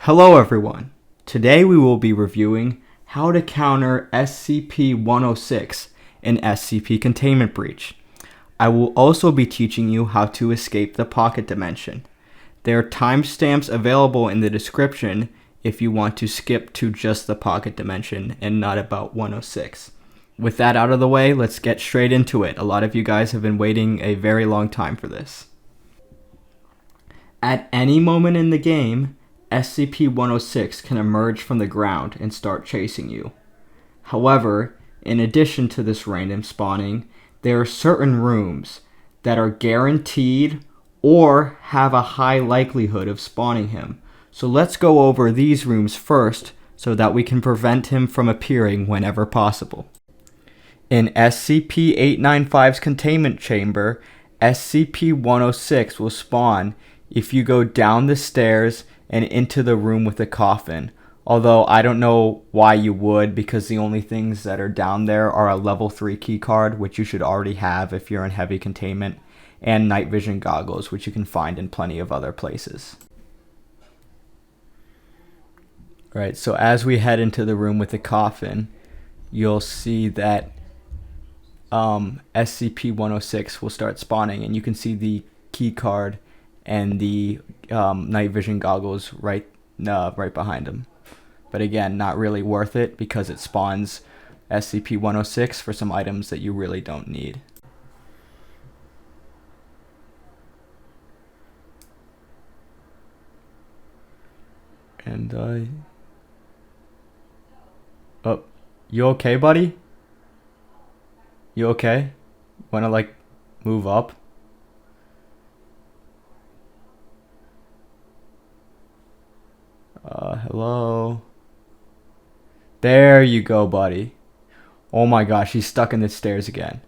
Hello everyone. Today we will be reviewing how to counter SCP-106, an SCP containment breach. I will also be teaching you how to escape the pocket dimension. There are timestamps available in the description if you want to skip to just the pocket dimension and not about 106. With that out of the way, let's get straight into it. A lot of you guys have been waiting a very long time for this. At any moment in the game, SCP-106 can emerge from the ground and start chasing you. However, in addition to this random spawning, there are certain rooms that are guaranteed or have a high likelihood of spawning him. So let's go over these rooms first so that we can prevent him from appearing whenever possible. In SCP-895's containment chamber, SCP-106 will spawn if you go down the stairs and into the room with the coffin. Although I don't know why you would, because the only things that are down there are a level 3 keycard, which you should already have if you're in heavy containment, and night vision goggles, which you can find in plenty of other places. Right, so as we head into the room with the coffin, you'll see that SCP-106 will start spawning, and you can see the keycard and the night vision goggles right behind him. But again, not really worth it because it spawns SCP-106 for some items that you really don't need. And oh, you okay, buddy? You okay? Wanna like move up? Hello? There you go, buddy. Oh my gosh, he's stuck in the stairs again.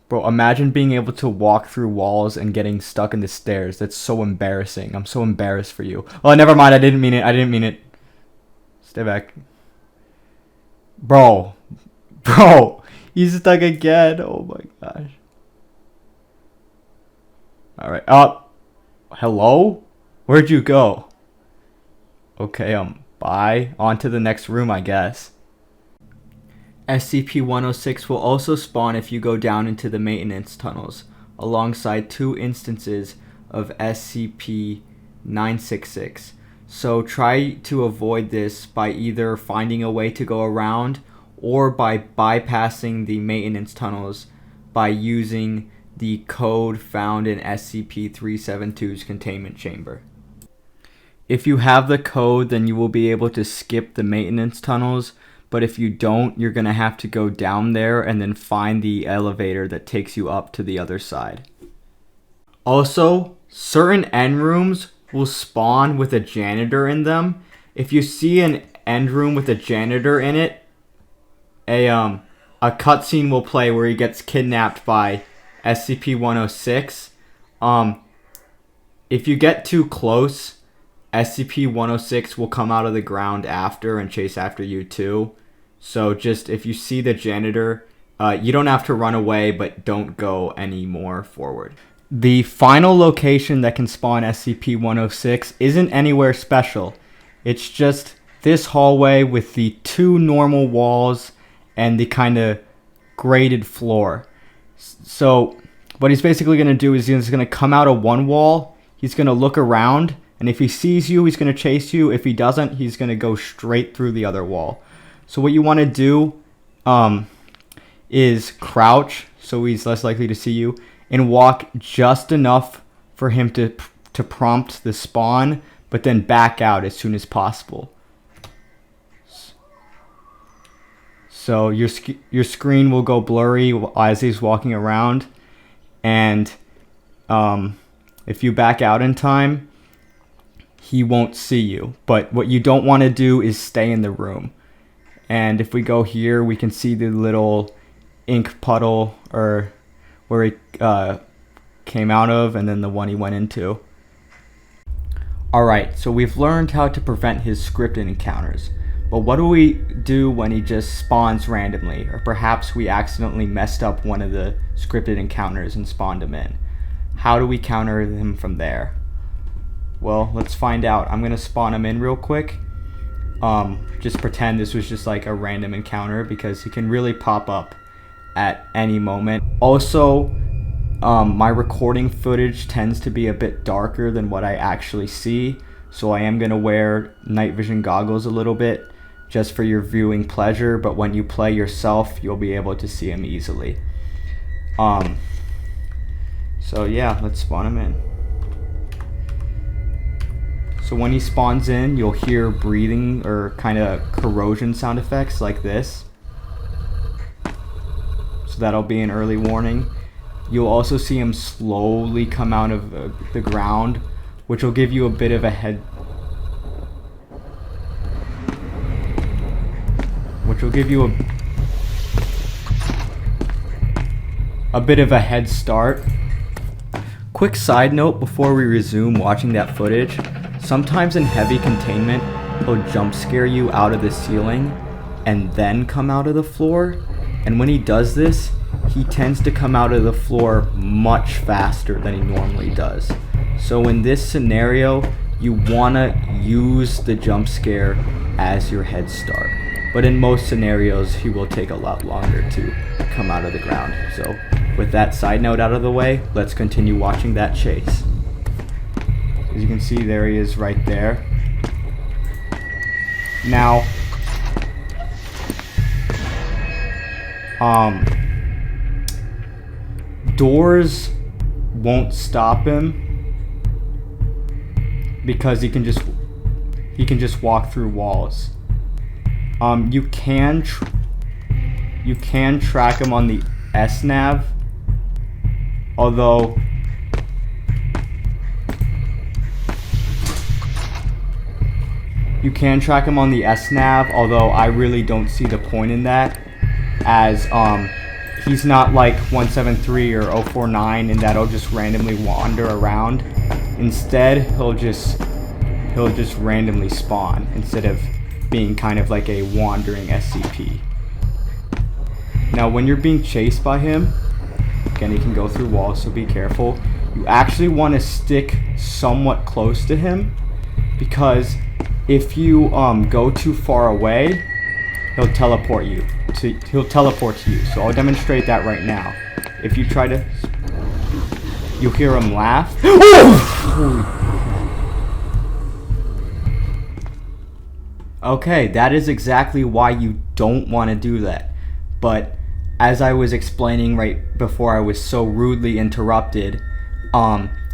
Bro, imagine being able to walk through walls and getting stuck in the stairs. That's so embarrassing. I'm so embarrassed for you. Oh, never mind. I didn't mean it. Stay back. Bro, he's stuck again. Oh my gosh. Alright. Hello? Where'd you go? Okay, bye. On to the next room, I guess. SCP-106 will also spawn if you go down into the maintenance tunnels, alongside 2 instances of SCP-966. So try to avoid this by either finding a way to go around or by bypassing the maintenance tunnels by using the code found in SCP-372's containment chamber. If you have the code, then you will be able to skip the maintenance tunnels, but if you don't, you're going to have to go down there and then find the elevator that takes you up to the other side. Also, certain end rooms will spawn with a janitor in them. If you see an end room with a janitor in it, a cutscene will play where he gets kidnapped by SCP-106. If you get too close, SCP-106 will come out of the ground after and chase after you too. So just if you see the janitor, you don't have to run away, but don't go any more forward. The final location that can spawn SCP-106 isn't anywhere special. It's just this hallway with the 2 normal walls and the kind of graded floor. So what he's basically going to do is he's going to come out of one wall, he's going to look around, and if he sees you, he's going to chase you. If he doesn't, he's going to go straight through the other wall. So what you want to do is crouch, so he's less likely to see you, and walk just enough for him to prompt the spawn, but then back out as soon as possible. So your screen will go blurry as he's walking around, and if you back out in time, he won't see you. But what you don't want to do is stay in the room. And if we go here, we can see the little ink puddle or where he came out of, and then the one he went into. Alright, so we've learned how to prevent his scripted encounters. But what do we do when he just spawns randomly? Or perhaps we accidentally messed up one of the scripted encounters and spawned him in. How do we counter him from there? Well, let's find out. I'm gonna spawn him in real quick. Just pretend this was just like a random encounter, because he can really pop up at any moment. Also, my recording footage tends to be a bit darker than what I actually see, so I am gonna wear night vision goggles a little bit just for your viewing pleasure, but when you play yourself, you'll be able to see him easily. So yeah, let's spawn him in. So when he spawns in, you'll hear breathing or kind of corrosion sound effects like this. So that'll be an early warning. You'll also see him slowly come out of the ground, which will give you a bit of a head start. Quick side note before we resume watching that footage, sometimes in heavy containment, he'll jump scare you out of the ceiling and then come out of the floor. And when he does this, he tends to come out of the floor much faster than he normally does. So in this scenario, you want to use the jump scare as your head start. But in most scenarios, he will take a lot longer to come out of the ground. So with that side note out of the way, let's continue watching that chase. As you can see, there he is right there. Now, doors won't stop him because he can just walk through walls. You can track him on the SNAV, although I really don't see the point in that, as he's not like 173 or 049 and that'll just randomly wander around. Instead, he'll just randomly spawn instead of being kind of like a wandering SCP. Now when you're being chased by him, again, he can go through walls, so be careful. You actually want to stick somewhat close to him, because if you go too far away, he'll teleport to you. So I'll demonstrate that right now. If you try to, you'll hear him laugh. Okay, that is exactly why you don't want to do that. But as I was explaining right before I was so rudely interrupted,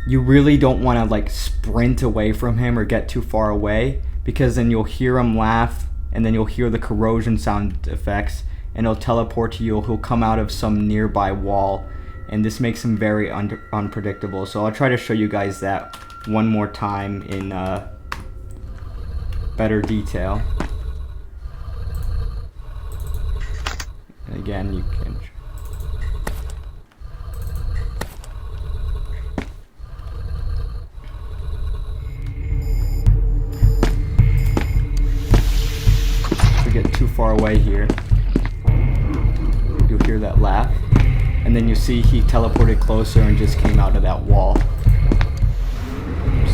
you really don't want to like sprint away from him or get too far away, because then you'll hear him laugh, and then you'll hear the corrosion sound effects, and he'll teleport to you. He'll come out of some nearby wall, and this makes him very unpredictable. So I'll try to show you guys that one more time in better detail. And again, you can get too far away here, you'll hear that laugh, and then you see he teleported closer and just came out of that wall.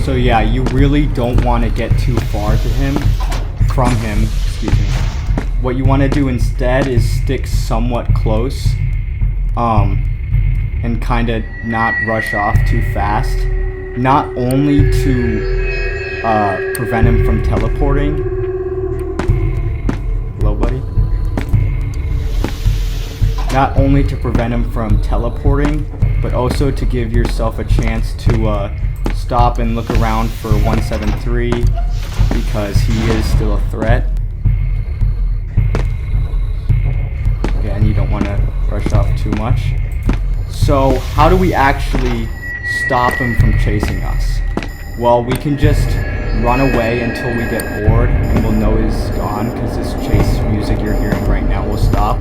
So yeah, you really don't want to get too far from him. What you want to do instead is stick somewhat close, and kind of not rush off too fast, not only to prevent him from teleporting. Hello, buddy. Not only to prevent him from teleporting, but also to give yourself a chance to stop and look around for 173, because he is still a threat. Again, you don't want to rush off too much. So how do we actually stop him from chasing us? Well, we can just run away until we get bored and we'll know he's gone, because this chase music you're hearing right now will stop.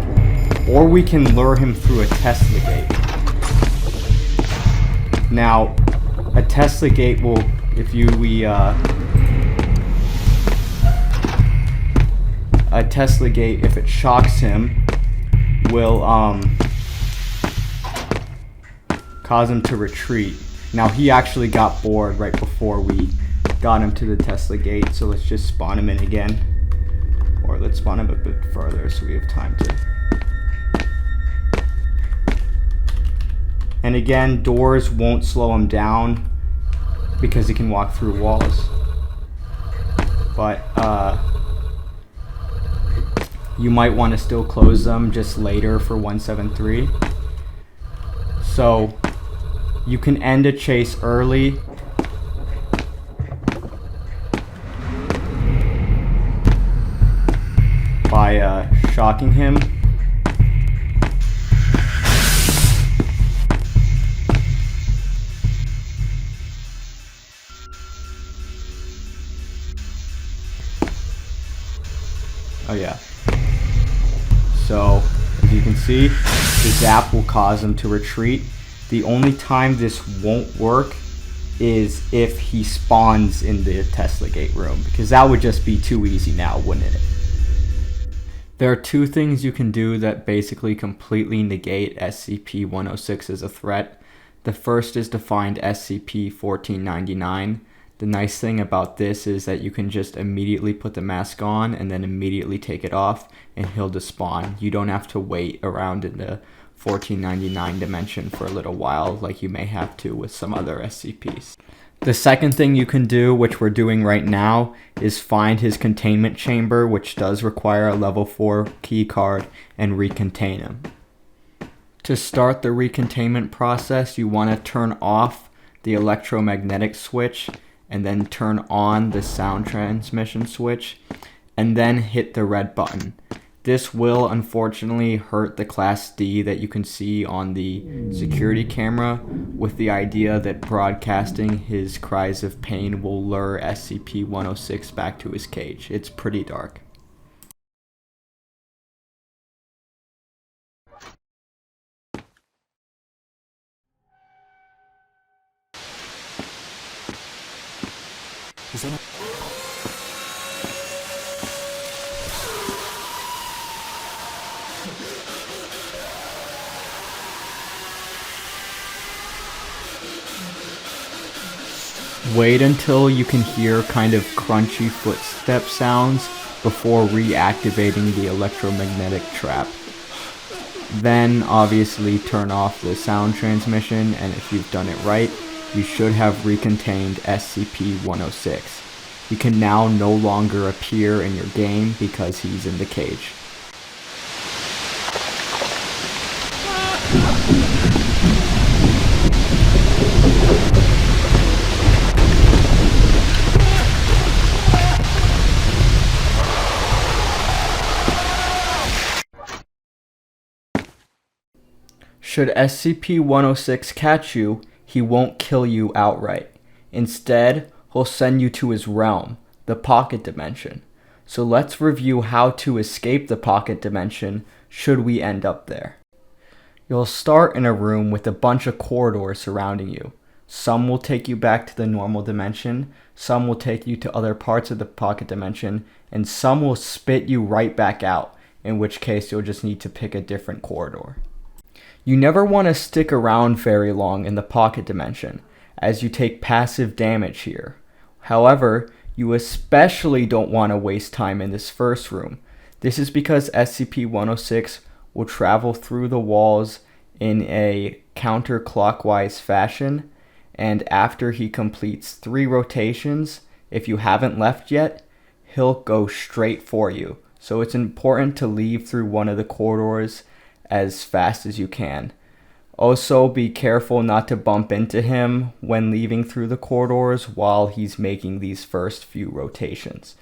Or we can lure him through a Tesla gate. Now, a Tesla gate will, a Tesla gate, if it shocks him, will cause him to retreat. Now, he actually got bored right before we got him to the Tesla gate, so let's just spawn him in again. Or let's spawn him a bit further so we have time to. And again, doors won't slow him down because he can walk through walls. But you might want to still close them just later for 173. So you can end a chase early by shocking him. Oh yeah. So, as you can see, the zap will cause him to retreat. The only time this won't work is if he spawns in the Tesla gate room, because that would just be too easy now, wouldn't it? There are two things you can do that basically completely negate SCP-106 as a threat. The first is to find SCP-1499. The nice thing about this is that you can just immediately put the mask on and then immediately take it off and he'll despawn. You don't have to wait around in the 1499 dimension for a little while like you may have to with some other SCPs. The second thing you can do, which we're doing right now, is find his containment chamber, which does require a level 4 key card, and recontain him. To start the recontainment process, you want to turn off the electromagnetic switch and then turn on the sound transmission switch and then hit the red button. This will unfortunately hurt the Class D that you can see on the security camera, with the idea that broadcasting his cries of pain will lure SCP-106 back to his cage. It's pretty dark. Wait until you can hear kind of crunchy footstep sounds before reactivating the electromagnetic trap. Then obviously turn off the sound transmission, and if you've done it right, you should have recontained SCP-106. He can now no longer appear in your game because he's in the cage. Should SCP-106 catch you, he won't kill you outright. Instead, he'll send you to his realm, the pocket dimension. So let's review how to escape the pocket dimension should we end up there. You'll start in a room with a bunch of corridors surrounding you. Some will take you back to the normal dimension, some will take you to other parts of the pocket dimension, and some will spit you right back out, in which case you'll just need to pick a different corridor. You never want to stick around very long in the pocket dimension, as you take passive damage here. However, you especially don't want to waste time in this first room. This is because SCP-106 will travel through the walls in a counterclockwise fashion, and after he completes 3 rotations, if you haven't left yet, he'll go straight for you. So it's important to leave through one of the corridors as fast as you can. Also, be careful not to bump into him when leaving through the corridors while he's making these first few rotations.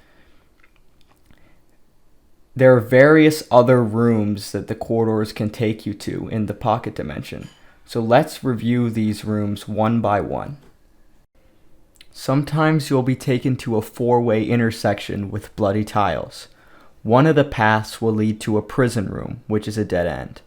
There are various other rooms that the corridors can take you to in the pocket dimension, so let's review these rooms one by one. Sometimes you'll be taken to a 4-way intersection with bloody tiles. One of the paths will lead to a prison room, which is a dead end.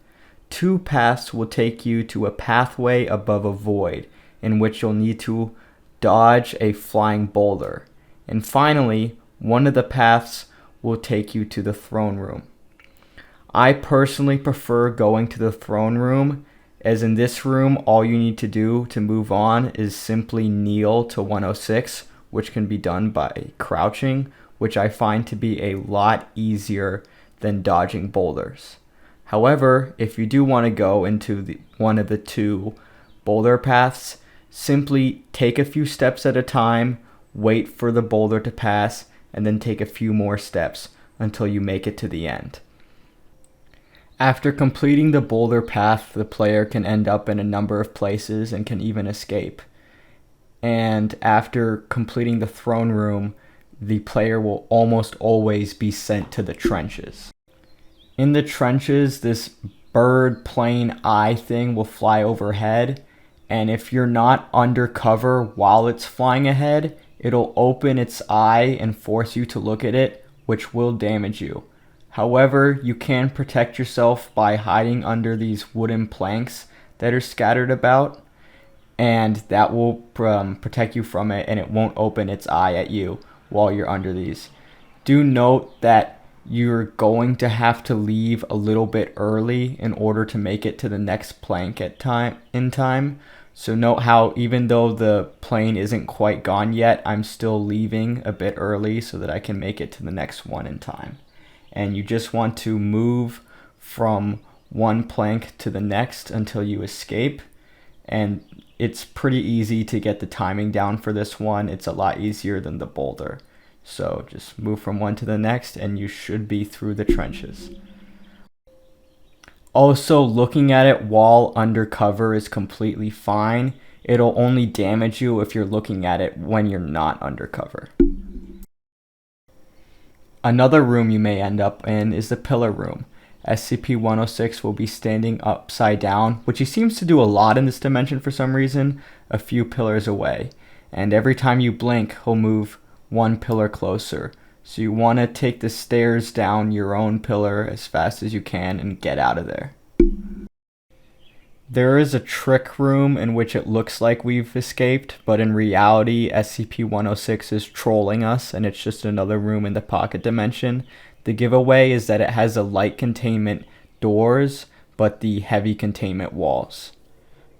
2 paths will take you to a pathway above a void, in which you'll need to dodge a flying boulder. And finally, one of the paths will take you to the throne room. I personally prefer going to the throne room, as in this room all you need to do to move on is simply kneel to 106 which can be done by crouching, which I find to be a lot easier than dodging boulders. However, if you do want to go into one of the two boulder paths, simply take a few steps at a time, wait for the boulder to pass, and then take a few more steps until you make it to the end. After completing the boulder path, the player can end up in a number of places and can even escape. And after completing the throne room, the player will almost always be sent to the trenches. In the trenches, this bird plane eye thing will fly overhead, and if you're not undercover while it's flying ahead, it'll open its eye and force you to look at it, which will damage you. However, you can protect yourself by hiding under these wooden planks that are scattered about, and that will protect you from it, and it won't open its eye at you while you're under these. Do note that you're going to have to leave a little bit early in order to make it to the next plank in time. So note how even though the plane isn't quite gone yet, I'm still leaving a bit early so that I can make it to the next one in time. And you just want to move from one plank to the next until you escape. And it's pretty easy to get the timing down for this one. It's a lot easier than the boulder. So just move from one to the next and you should be through the trenches. Also, looking at it while undercover is completely fine. It'll only damage you if you're looking at it when you're not undercover. Another room you may end up in is the pillar room. SCP-106 will be standing upside down, which he seems to do a lot in this dimension for some reason, a few pillars away. And every time you blink, he'll move one pillar closer. So you want to take the stairs down your own pillar as fast as you can and get out of there. There is a trick room in which it looks like we've escaped, but in reality, SCP-106 is trolling us, and it's just another room in the pocket dimension. The giveaway is that it has a light containment doors, but the heavy containment walls.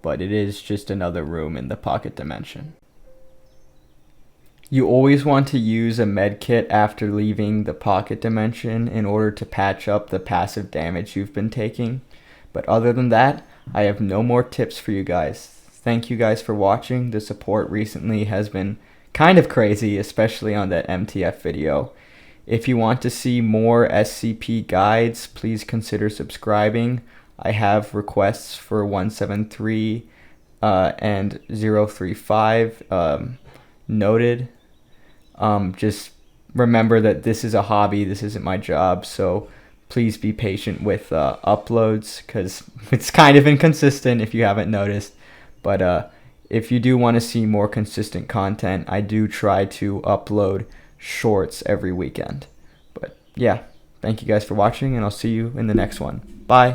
But it is just another room in the pocket dimension. You always want to use a medkit after leaving the pocket dimension in order to patch up the passive damage you've been taking. But other than that, I have no more tips for you guys. Thank you guys for watching. The support recently has been kind of crazy, especially on that MTF video. If you want to see more SCP guides, please consider subscribing. I have requests for 173 and 035 noted. Just remember that this is a hobby, this isn't my job, so please be patient with uploads because it's kind of inconsistent if you haven't noticed. But if you do want to see more consistent content, I do try to upload shorts every weekend. But yeah, thank you guys for watching, and I'll see you in the next one. Bye!